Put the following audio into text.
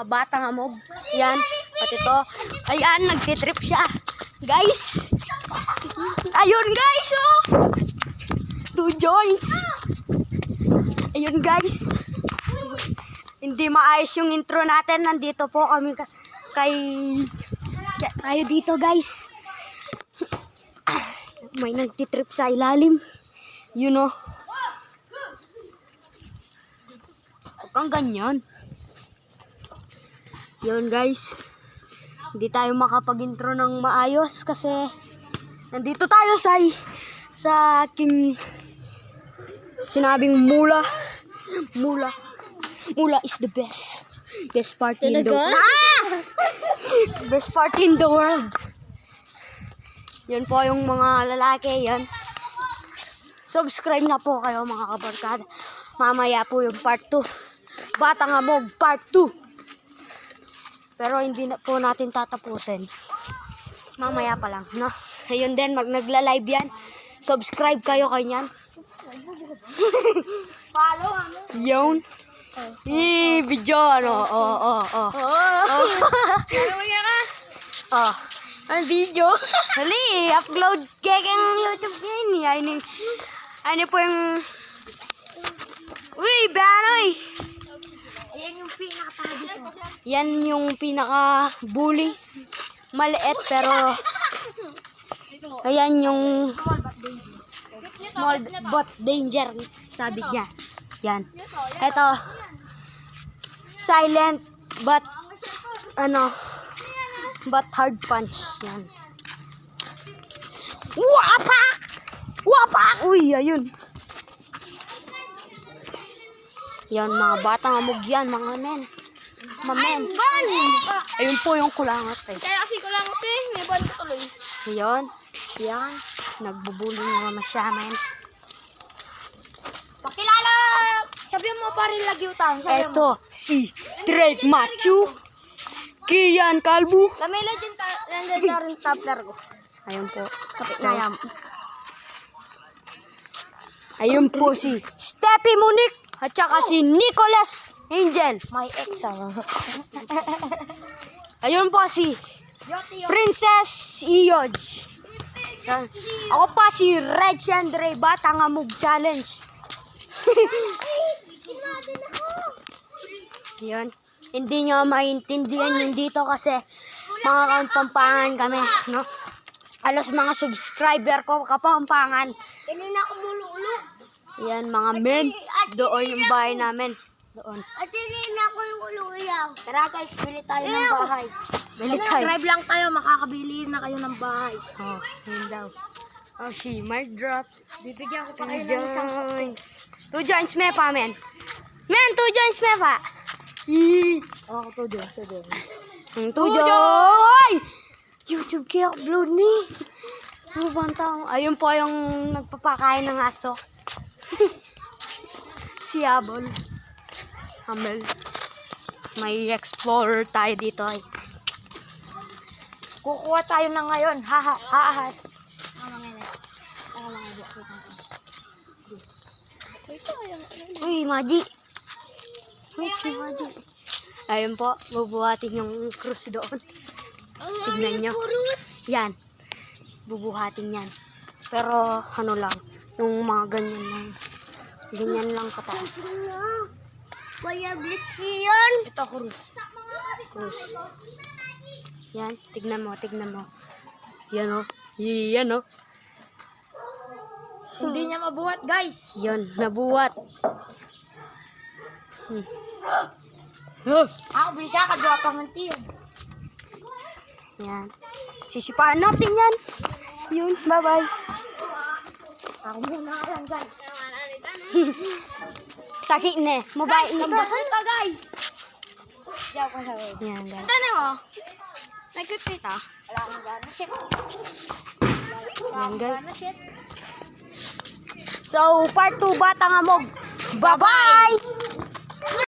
mga batang amog. Yan, pati to. Ayan, nagtitrip siya. Guys! Ayun guys, oh! 2 joints. Ayun guys. Hindi maayos yung intro natin. Nandito po kami tayo dito guys. May nagtitrip sa ilalim. You know. Huwag kang ganyan. Yun guys. Hindi tayo makapag-intro ng maayos kasi nandito tayo sa aking sinabing mula. Mula is the best. Best party in the world. Best party in the world. Yan po yung mga lalaki. Yan. Subscribe na po kayo mga kabarkada. Mamaya po yung part 2. Batang Amog part 2. Pero hindi na po natin tatapusin. Mamaya pa lang, no? Ayun din, nagla-live yan. Subscribe kayo kanyan. Follow, ano? Yun. Video, ano? Ano ka? Ang video. Hali, upload kekeng YouTube yan. Ano po yung... Uy, banoy! Ayan yung pinaka-tabi ko. Yan yung pinaka-bully. Maliit pero... Ayan yung... Small but danger. Sabi niya. Yan. Ito. Silent but... but hard punch. Yan. Wapak! Wapak! Uy, ayun. Yan, mga batang amog yan, mga men. Mga men. Ayun po yung kulangot eh. Kaya kasi kulangot eh, may ban ko tuloy. Ayun. Yan. Nagbubuling naman siya, men. Pakilala! Sabihan mo pa rin lagyutan. Eto, si Drake Matthew. Kian Kalbu. Kami legend na rin tapler ko. Ayun po. Kapit na yan. Ayun po si Steffi Monique. At saka si Nicholas Angel. My ex Ayun po si Princess Iyoj. Yan. Ako pa si Red Chandre Batang Amog Challenge. Yan. Hindi nyo maintindihan yung dito kasi mga kapampangan kami, no? Alos mga subscriber ko kapampangan. Hindi na ako mululo. Yan mga men. Doon yung bahay namin. Doon. At hindi na ako yung uluyaw. Tara guys, bili tayo ng bahay. Bili tayo. Subscribe lang tayo, makakabili na kayo ng bahay. Oh, yun daw. Oh, she might drop. Bibigyan ko pa 2 kayo ng isang joints. 2 joints me pa, men. Men, 2 joints me pa. Yee. Oh, to do. 2 joints! YouTube kaya upload ni. Bantang. Ayun po yung nagpapakain ng aso. Si Abol. Amel. May explorer tayo dito ay. Kukuha tayo na ngayon. Hahas. Uy, Maji. Uy, si Maji. Ayun po, bubuhatin yung cruise doon. Tignan nyo. Yan. Bubuhatin yan. Pero, ano lang. Yung mga ganyan lang. Ganyan lang kataas. Kuya Blitz yun. Ito, cruise. Yan, tignan mo. Yan o. Yan o. Hindi niya mabuhat, guys. Yan, nabuhat. Ako bisa ka dua pamantiyan. Yan. Sisipahan natin yan. Yun, bye-bye. Ako muna lang, guys. Sakit na. Mabait na ba? Basan ka, guys. Diyaw ka sa web. Yan, guys. Tane mo. May kipit ah. Wala akong gana shit. Yan, guys. Gana shit. So, part 2 Batang Amog. Bye-bye!